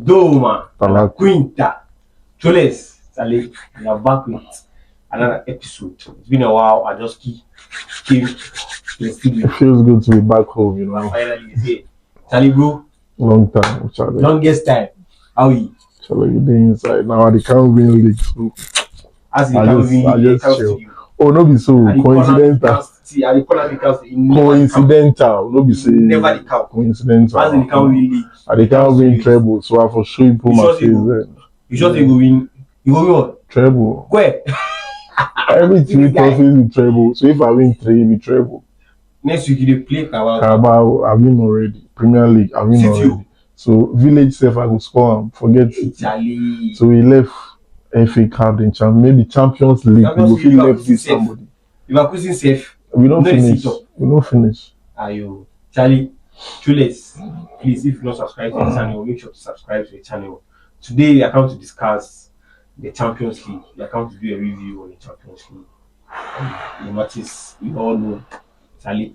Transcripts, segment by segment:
Doma, Quinta, Choles, Sally, we are back with another episode. It's been a while. I just came to the studio. It feels good to be back home, you know. Finally, here. Charlie, bro. Long time, Charlie. Longest time. How are you? Charlie, you're inside now. They can't win league, so as they can't win league, chill. Oh, no be so coincidental. Coincidental, no be say never the count. Coincidental. As they can't win league, they can't win treble, so I for sure you put my face there. You sure they go win? You go win what? Treble. Where? Every 3 trophies with treble. So if I win 3, we treble. Next week you play Carabao. I win already. Premier League, I win already. So village self, I will score and forget it. Charlie. So we left FA Cup and maybe Champions League. We will feel left with somebody. You are cruising safe. We don't finish. We don't finish. Ayo, Charlie, Chules, please, if you're not subscribed to the channel, make sure to subscribe to the channel. Today we are going to discuss the Champions League. We are going to do a review on the Champions League. The matches we all know, Charlie.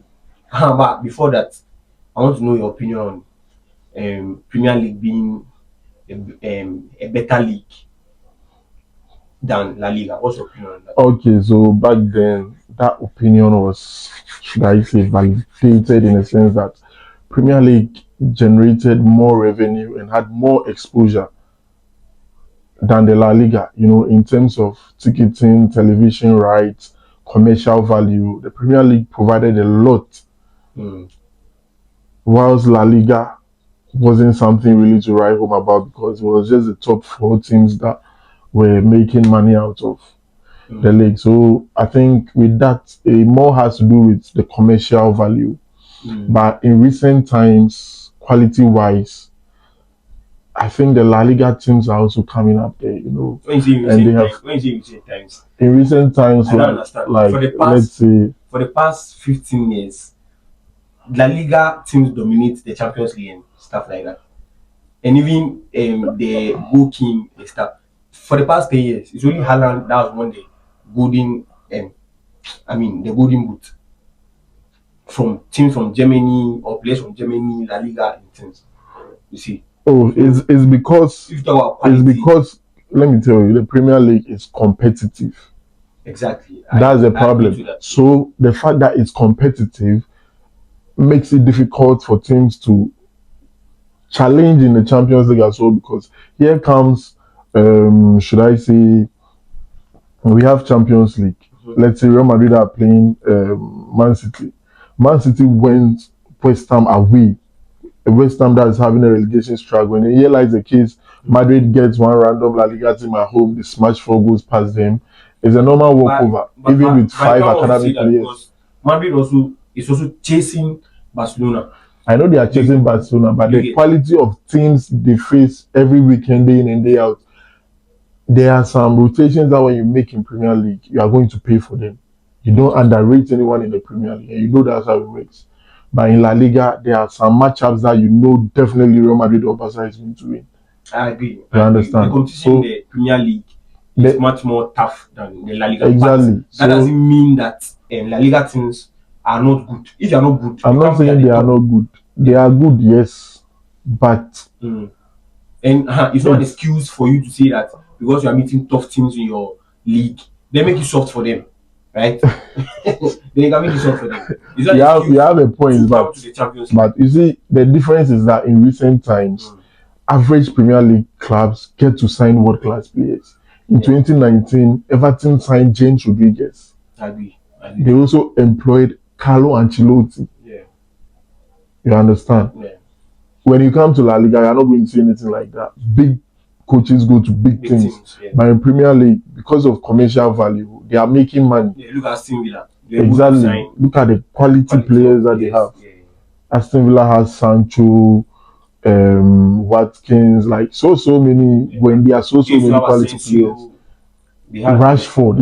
But before that, I want to know your opinion on Premier League being a better league than La Liga. What's your opinion on that? Okay, so back then, that opinion was, should I say, validated in a sense that Premier League generated more revenue and had more exposure than the La Liga, you know, in terms of ticketing, television rights, commercial value. The Premier League provided a lot, whilst La Liga wasn't something really to write home about because it was just the top 4 teams that were making money out of the league. So I think with that, it more has to do with the commercial value. But in recent times, quality-wise, I think the La Liga teams are also coming up there, you know. When you say recent times? In recent times, I don't understand. Like let's say, for the past 15 years, La Liga teams dominate the Champions League and stuff like that. And even the booking and stuff. For the past 10 years, it's only Haaland that has won the golden, the golden boot from teams from Germany or players from Germany, La Liga and things. You see. Oh, it's because let me tell you, the Premier League is competitive. Exactly. That's the problem. So the fact that it's competitive makes it difficult for teams to challenge in the Champions League as well, because here comes should I say, we have Champions League. Let's say Real Madrid are playing Man City. Man City went West Ham away. West Ham that is having a relegation struggle. When a year like the case, Madrid gets one random La Liga team at home, they smash 4 goals past them. It's a normal walkover, even with 5 academic players. Madrid is also chasing Barcelona. I know they are chasing Barcelona, but the quality of teams they face every weekend, day in and day out, there are some rotations that when you make in Premier League, you are going to pay for them. You don't underrate anyone in the Premier League, and you know that's how it works. But in La Liga, there are some matchups that you know definitely Real Madrid or Barca is going to win. I agree. You understand? The competition in the Premier League is much more tough than the La Liga. Exactly. That doesn't mean that La Liga teams are not good. If they are not good, I'm not saying they are not good. They are good, yes, but and it's not an excuse for you to say that because you are meeting tough teams in your league, they make you soft for them, right? They can make you soft for them. You have a point, but you see, the difference is that in recent times, average Premier League clubs get to sign world-class players. In 2019, Everton signed James Rodriguez. I agree. They also employed Carlo Ancelotti. You understand? Yeah. When you come to La Liga, you're not going to see anything like that. Big coaches go to big teams. But in Premier League, because of commercial value, they are making money. Yeah, look at Aston Villa. Exactly. Look at the quality players that they have. Yeah. Aston Villa has Sancho, Watkins, like so many. When there are so many quality players. Rashford,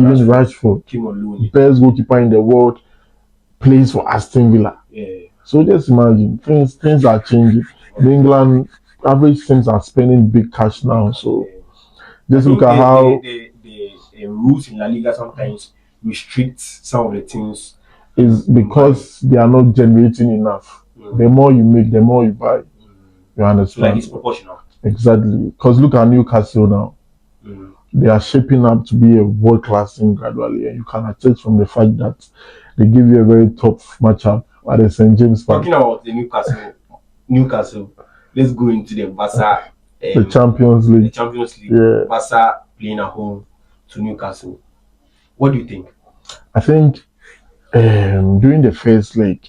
best goalkeeper in the world, plays for Aston Villa. Yeah. So just imagine, things are changing. In England, average teams are spending big cash now. So just look at how the rules in La Liga sometimes restrict some of the teams. Is because they are not generating enough. The more you make, the more you buy. You understand? So like it's proportional. Exactly. Because look at Newcastle now. They are shaping up to be a world-class team gradually, and you can attest from the fact that they give you a very tough matchup at the St. James Park. Talking about the Newcastle, let's go into the Barca, The Champions the League. Champions League. Yeah. Barca playing at home to Newcastle. What do you think? I think during the first leg,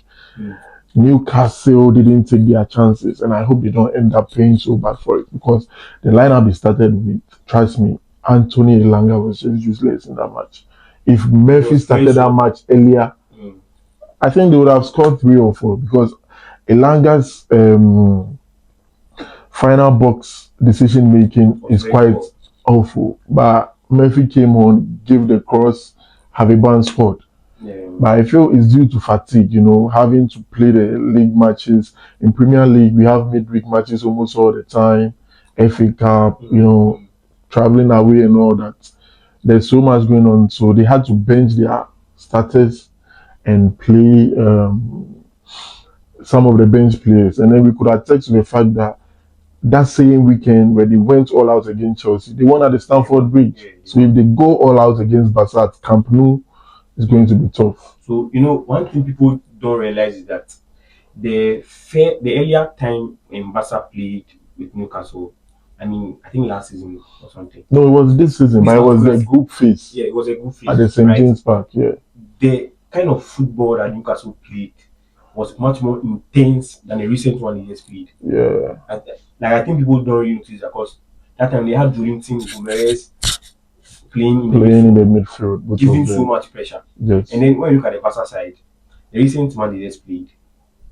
Newcastle didn't take their chances, and I hope they don't end up paying so bad for it because the lineup they started with, trust me, Anthony Elanga was just useless in that match. If Murphy started that match earlier, I think they would have scored 3 or 4 because Elanga's final box decision making is quite awful. But Murphy came on, gave the cross, have a band scored. But I feel it's due to fatigue, having to play the league matches. In Premier League, we have midweek matches almost all the time. FA Cup, traveling away and all that. There's so much going on. So they had to bench their starters and play some of the bench players. And then we could attest to the fact that same weekend where they went all out against Chelsea, they won at the Stamford Bridge. So if they go all out against Barca at Camp Nou, it's going to be tough. So, one thing people don't realize is that the earlier time when Barca played with Newcastle, I think last season or something. No, it was this season, but it was a group phase. Yeah, it was a group phase. At the St. James Park, yeah. The kind of football that Newcastle played was much more intense than the recent one he just played. Yeah. I think people don't really notice that because that time they had Jolinton, Gomes playing in the midfield, giving so much pressure. Yes. And then when you look at the Barca side, the recent man they just played,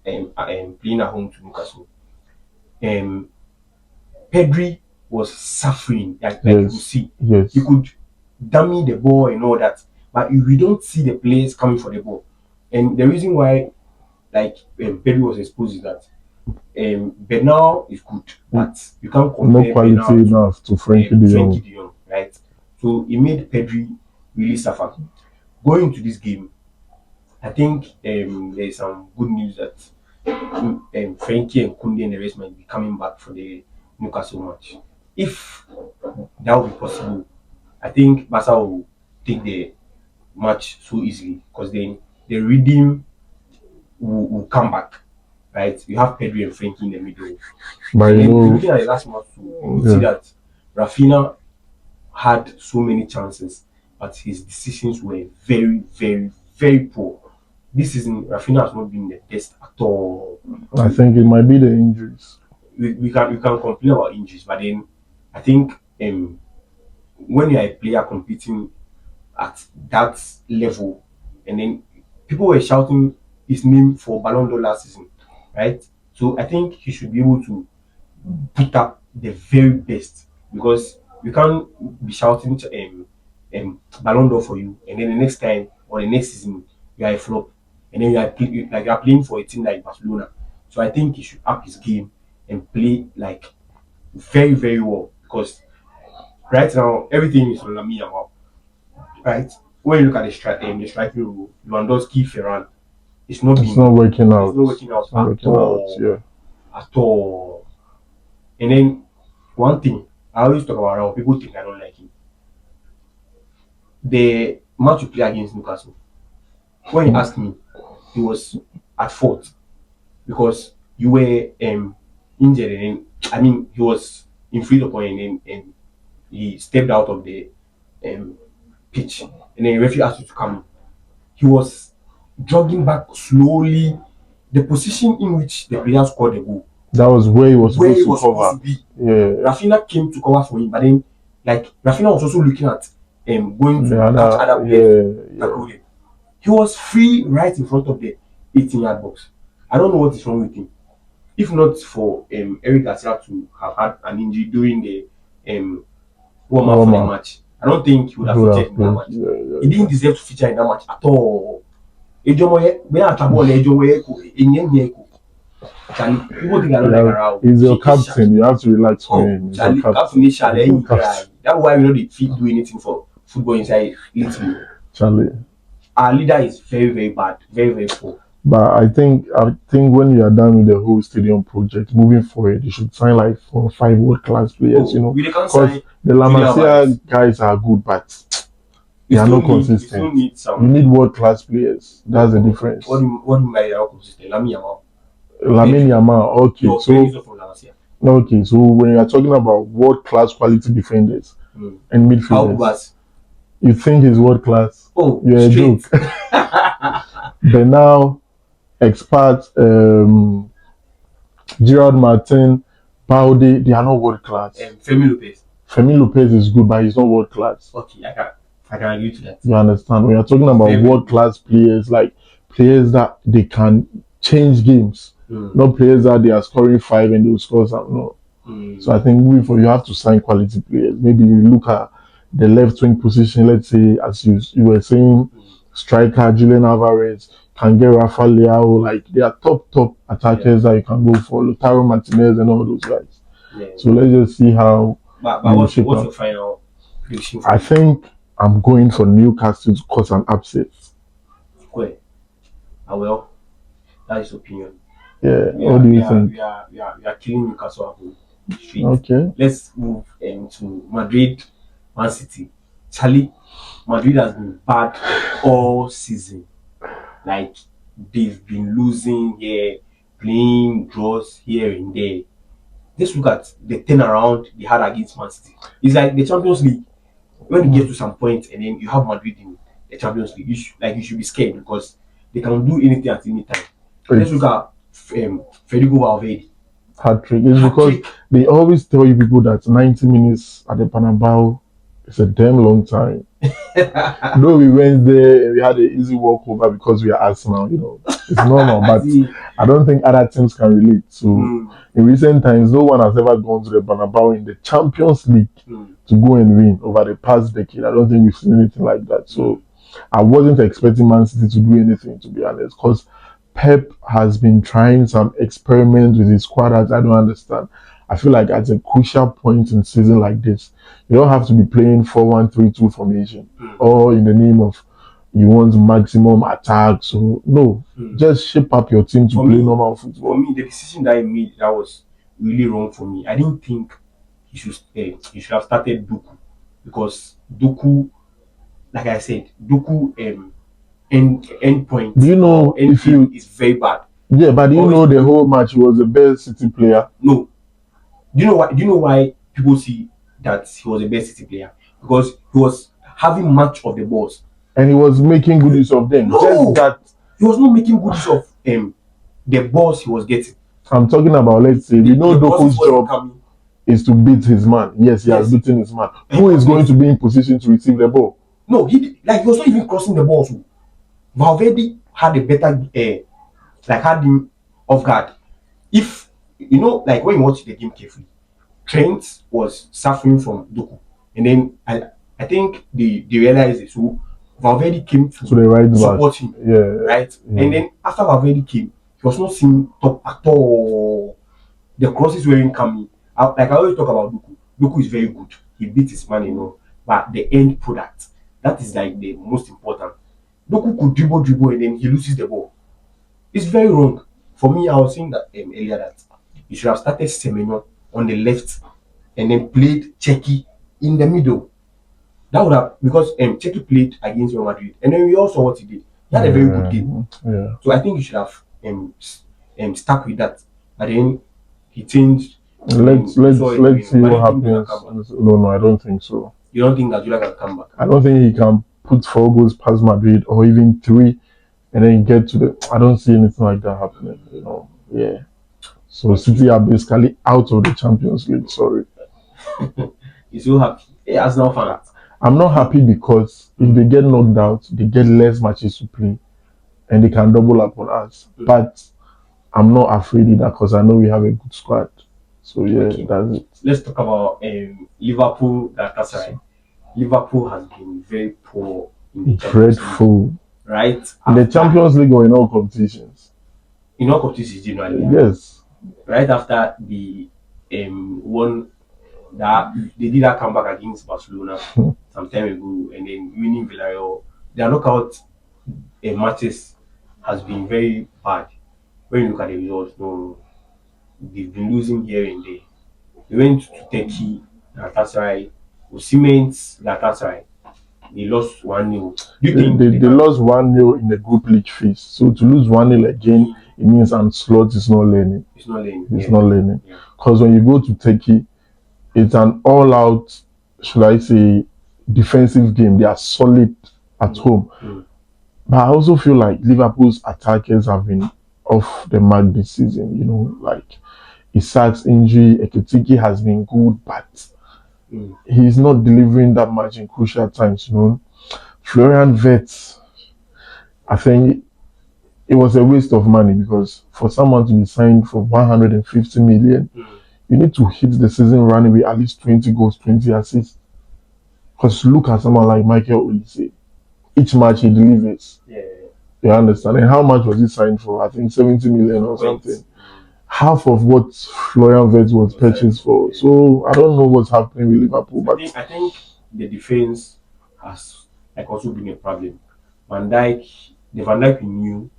playing at home to Newcastle, Pedri was suffering, like you could see. Yes. He could dummy the ball and all that, but we don't see the players coming for the ball. And the reason why, Pedri was exposed is that Bernal is good, but you can't compare no quality Bernal enough to Frankie de Jong, right? So it made Pedri really suffer. Going into this game, I think there's some good news that Frankie and Koundé and the rest might be coming back for the Newcastle match. If that will be possible, I think Barca will take the match so easily because then the rhythm will come back, right? You have Pedri and Frankie in the middle. But looking at the last match, you see that Rafinha had so many chances, but his decisions were very, very, very poor. This season, Rafinha has not been the best at all. I think it might be the injuries. We can complain about injuries, but then I think when you're a player competing at that level, and then people were shouting his name for Ballon d'Or last season, right? So I think he should be able to put up the very best because we can't be shouting Ballon d'Or for you, and then the next time or the next season you are a flop, and then you are playing for a team like Barcelona. So I think he should up his game and play very, very well because right now everything is on Lamine Yamal. Right? When you look at the striking role, Lewandowski, Ferran, it's not working out. It's not working out at all. At all. And then one thing I always talk about Raul, people think I don't like him. The match you play against Newcastle, when you ask me, he was at fault because you were injured and he was in free point and he stepped out of the pitch and then the referee asked you to come in. He was jogging back slowly. The position in which the player scored the goal, that was where he was supposed to cover. Yeah. Rafinha came to cover for him, but then Rafinha was also looking at going to catch other players. He was free right in front of the 18-yard box. I don't know what is wrong with him. If not for Eric Garcia to have had an injury during the warm-up for the match, I don't think he would have featured in that match. He didn't deserve to feature in that match at all. He's a captain. You have to relax for him. That's why we know they do anything for football inside Italy. Charlie. Our leader is very, very bad, very, very poor. But I think when you are done with the whole stadium project, moving forward, you should sign like 4 or 5 world class players. Oh, we can't Because sign the Julian Lamasia Alvarez. guys are good, but You they are still not need, you still consistent. need You some. need world class players. That's the difference. What do you mean by how consistent? Lamine Yamal. Lamine Yamal, okay, Your Ben is so not from last year. when you are talking about world class quality defenders and How midfielders, was? you think he's world class? Oh, You're a straight. joke. But now, experts, Gerard Martin, Balde, they are not world class. Femi Lopez. Femi Lopez is good, but he's not world class. Okay, I can agree to that. You understand? When you're talking about world class players, like players that they can change games, not players that they are scoring 5 and they'll score something. No. So I think moving forward, you have to sign quality players. Maybe you look at the left wing position, let's say, as you were saying, striker Julian Alvarez can get Rafa Leao, like they are top attackers that you can go for, Lautaro Martinez and all those guys. Yeah. So let's just see how. But what's your final prediction? I think I'm going for Newcastle to cause an upset. Well, well, that is opinion. Yeah. What do you think? We are killing Newcastle at home. Okay. Let's move to Madrid, Man City. Charlie, Madrid has been bad all season. Like they've been losing here, playing draws here and there. Just look at the turnaround they had against Man City. It's like the Champions League. When you get to some point and then you have Madrid in the Champions League, you should be scared because they can do anything at any time. Let's look at Federico Valverde. Hat-trick. It's because they always tell you people that 90 minutes at the Bernabeu is a damn long time. Though we went there and we had an easy walkover because we are Arsenal, it's normal. But I don't think other teams can relate. So in recent times, no one has ever gone to the Bernabeu in the Champions League to go and win over the past decade. I don't think we've seen anything like that. So I wasn't expecting Man City to do anything, to be honest, because Pep has been trying some experiments with his squad that I don't understand. I feel like at a crucial point in season like this, you don't have to be playing 4-1-3-2 formation or in the name of you want maximum attack. So no, just shape up your team to play normal football. For me, the decision that he made that was really wrong for me. I didn't think he should have started Doku because Doku, like I said, Doku end point. Do you know if you is very bad? Yeah, but do you know the whole match was the best City player? No. Do you know why? Do you know why people see that he was the best City player? Because he was having much of the balls and he was making good use of them. No, just that he was not making good use of the balls he was getting. I'm talking about, let's say, we know Doku's job is to beat his man. Yes, he has beaten his man. Who is going to be in position to receive the ball? No, he was not even crossing the ball. So Valverde had a better had him off guard. If like when you watch the game carefully, Trent was suffering from Doku, and then I think they realized it. So Valverde came to the right support him. Yeah. Right? Yeah. And then after Valverde came, he was not seen top at all. The crosses weren't coming. Like I always talk about Doku. Doku is very good. He beat his man, but the end product, that is like the most important. Doku could dribble and then he loses the ball. It's very wrong. For me, I was saying that earlier that he should have started Semenyo on the left and then played Cheki in the middle. That would have, because Cheki played against Real Madrid, and then we all saw what he did. He had a very good game. Yeah. So I think he should have stuck with that. But then he changed. Let's see what happens. No, I don't think so. You don't think that Julia can come back? I don't think he can put 4 goals past Madrid or even 3 and then get to the. I don't see anything like that happening. Yeah. So City are basically out of the Champions League. Sorry. You're so happy. Hey, as now fan. I'm not happy because if they get knocked out, they get less matches to play, and they can double up on us. But I'm not afraid of that because I know we have a good squad. So yeah, that's it. Let's talk about Liverpool. That's right. Liverpool has been very poor in the dreadful. Right? In the Champions League or in all competitions? In all competitions, generally. Yes. Right after the one that they did that comeback against Barcelona some time ago, and then winning Villarreal, their knockout matches has been very bad. When you look at the results, no, they've been losing here and there. They went to Turkey, Galatasaray, Osimhen's Galatasaray. They lost 1-0. Do you think They lost 1-0 in the group league phase. So to lose 1-0 again, it means Ancelotti is not learning. It's not learning. It's not learning. Because when you go to Turkey, it's an all-out, should I say, defensive game. They are solid at home. But I also feel like Liverpool's attackers have been off the mark this season. You know, like Isak's injury, Ekitike has been good, but he's not delivering that much in crucial times. You know, Florian Wirtz, I think it was a waste of money because for someone to be signed for 150 million, you need to hit the season running with at least 20 goals, 20 assists. Because look at someone like Michael Olise. Each match he delivers. Yeah. You understand? And how much was he signed for? I think 70 million or something. Half of what Florian Wirtz was purchased for. So I don't know what's happening with Liverpool. But I think the defense has also been a problem. Van Dijk we knew.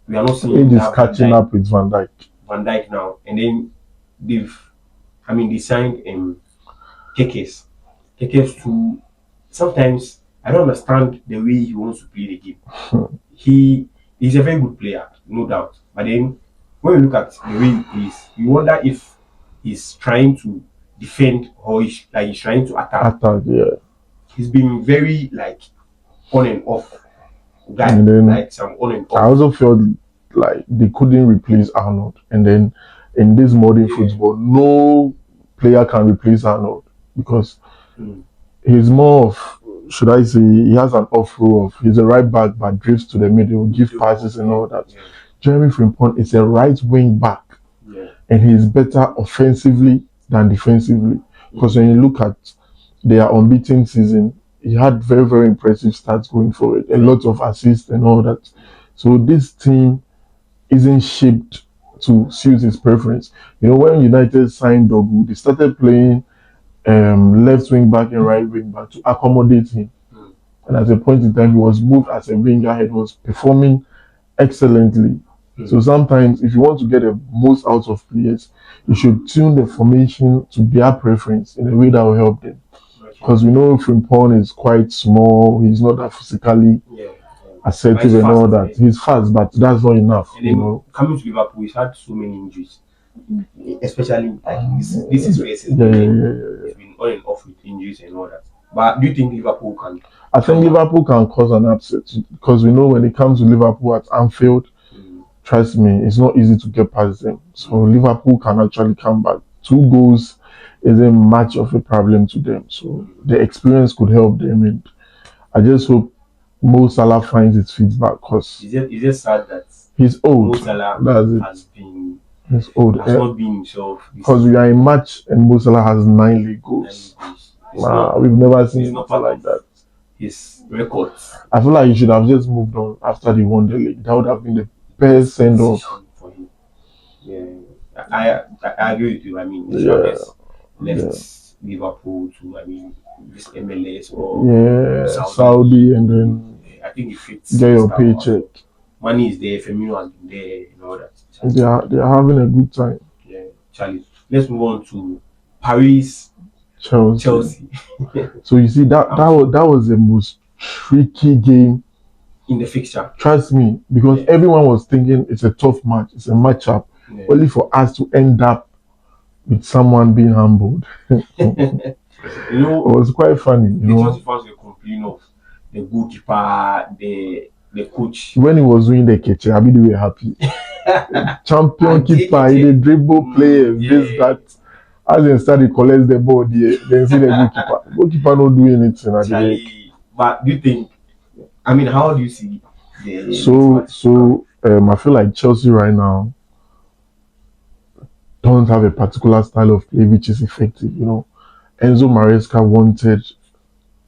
We are not seeing age is catching up with Van Dijk. Van Dijk now. And then they signed Kekes. Kekes too. Sometimes I don't understand the way he wants to play the game. He's a very good player, no doubt. But then when you look at the way he plays, you wonder if he's trying to defend or he's trying to attack. Yeah. He's been very on and off guy, and then, some on and off. I also felt like they couldn't replace Arnold. And then in this modern football, no player can replace Arnold because he's more of, should I say, he has an off role. He's a right back but drifts to the middle, give passes and all that. Jeremy Frimpong is a right wing back, and he's better offensively than defensively. Because when you look at their unbeaten season, he had very, very impressive stats going forward, a lot of assists and all that. So this team isn't shaped to suit his preference. You know, when United signed Dogu, they started playing left wing back and right wing back to accommodate him. And at a point in time, he was moved as a winger. He was performing excellently. So sometimes, if you want to get the most out of players, you should tune the formation to their preference in a way that will help them. Because we know Frimpong is quite small. He's not that physically assertive and all that. He's fast, but that's not enough. And then, coming to Liverpool, he's had so many injuries, especially this is where he's been on and off with injuries and all that. But do you think Liverpool can? I think Liverpool can cause an upset because we know when it comes to Liverpool at Anfield, trust me, it's not easy to get past them. So Liverpool can actually come back. 2 goals isn't much of a problem to them. So the experience could help them. And I just hope Mo Salah finds his feet back because it's just sad that he's old. Mo Salah he's old. Has not been himself. Because we are in match and Mo Salah has 9 league goals. We've never seen anything like that. His records. I feel like he should have just moved on after they won the league. That would have been the best send off for him. Yeah, I agree with you. I mean, he should have just left Liverpool to this MLS or Saudi, and then I think it fits. Get your paycheck. Money is there. Firmino has been there and all that. They are having a good time. Yeah, Charlie. Let's move on to Paris. Chelsea. So you see that was the most tricky game in the fixture. Trust me, because everyone was thinking it's a tough match, it's a matchup, only for us to end up with someone being humbled. It was quite funny. The Chelsea fans were complaining of the goalkeeper, the coach. When he was doing the catch, I mean, they were happy. Champion keeper, he dribble players, this, that. As they start, he collects the ball, then see the goalkeeper. Goalkeeper not doing anything. But do you think? I mean, how do you see the? So I feel like Chelsea right now don't have a particular style of play which is effective. You know, Enzo Maresca wanted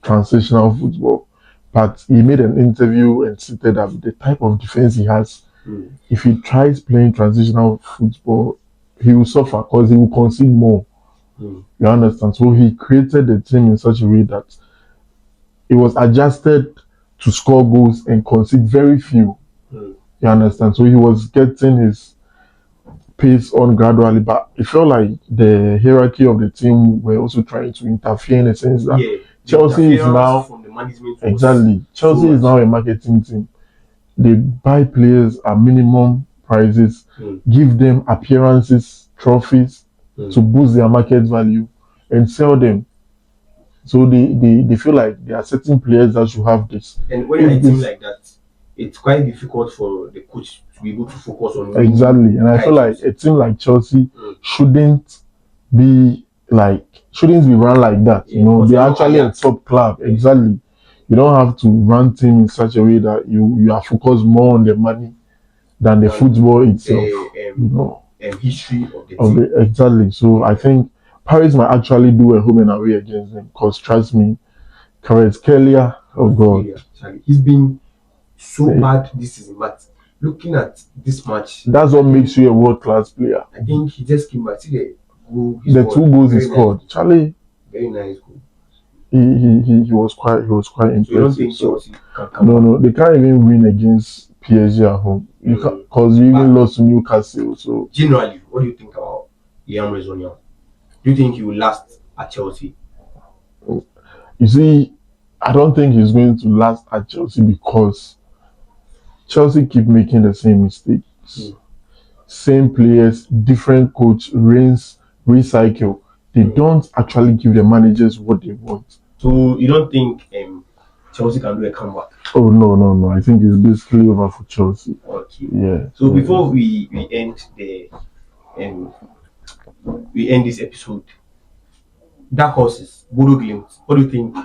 transitional football, but he made an interview and stated that the type of defense he has, if he tries playing transitional football, he will suffer because he will concede more. You understand? So he created the team in such a way that it was adjusted to score goals and concede very few. You understand? So he was getting his pace on gradually, but it felt like the hierarchy of the team were also trying to interfere in the sense that Chelsea is now from the management exactly Chelsea is now a marketing team. They buy players at minimum prices, give them appearances, trophies to boost their market value, and sell them. So they feel like there are certain players that should have this. And when you're a team like that, it's quite difficult for the coach to be able to focus on exactly. And I feel like a team like Chelsea shouldn't be run like that. You know, they're actually a top club. Exactly. You don't have to run team in such a way that you are focused more on the money than the football itself. History of the team. Exactly. So I think Paris might actually do a home and away against them because trust me, Kvaratskhelia, oh god, he's been so bad this season. But looking at this match, that's what makes you a world class player. I think he just came back. See the goal. The 2 goals he scored, nice. Charlie. Very nice goal. He was quite impressive. So you don't think Chelsea can come no, they can't even win against PSG at home because you even lost to Newcastle. So generally, what do you think about Liam Rezonia? Do you think he will last at Chelsea? You see, I don't think he's going to last at Chelsea because Chelsea keep making the same mistakes. Same players, different coach, rinse, recycle. They don't actually give the managers what they want. So you don't think Chelsea can do a comeback? Oh no! I think it's basically over for Chelsea. Okay. Yeah. So before we end this episode, dark horses, Bodo Glimt. What do you think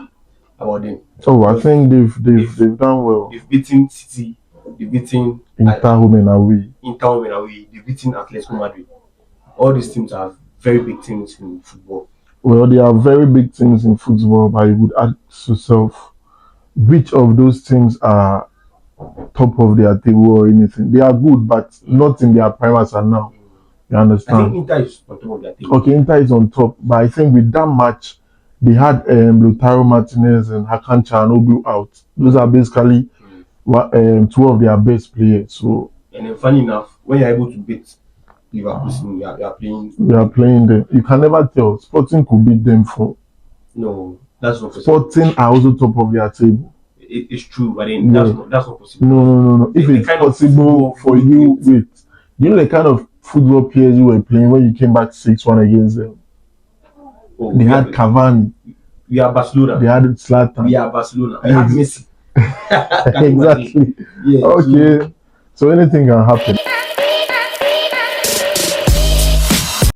about them? Oh, I think they've done well. They've beaten City. They've beaten Inter home and away. They've beaten Atletico Madrid. All these teams are very big teams in football. Well, they are very big teams in football, but you would ask yourself, which of those teams are top of their table or anything? They are good, but not in their prime as are now. You understand? I think Inter is on top of their table. Okay, Inter is on top, but I think with that match, they had Lautaro Martinez and Hakan Çalhanoğlu out. Those are basically 2 of their best players. So, and then funny enough, when you're able to beat Liverpool, you are playing. We are playing them. You can never tell. Sporting could beat them for. No, that's not possible. Sporting are also top of their table. It's true, but then that's not possible. No. If it's possible for you, wait. You know the kind of football players you were playing when you came back 6-1 against them. They had Cavani. We are Barcelona. They had Zlatan. We are Barcelona. We have Messi. Exactly. Yeah, okay. So anything can happen.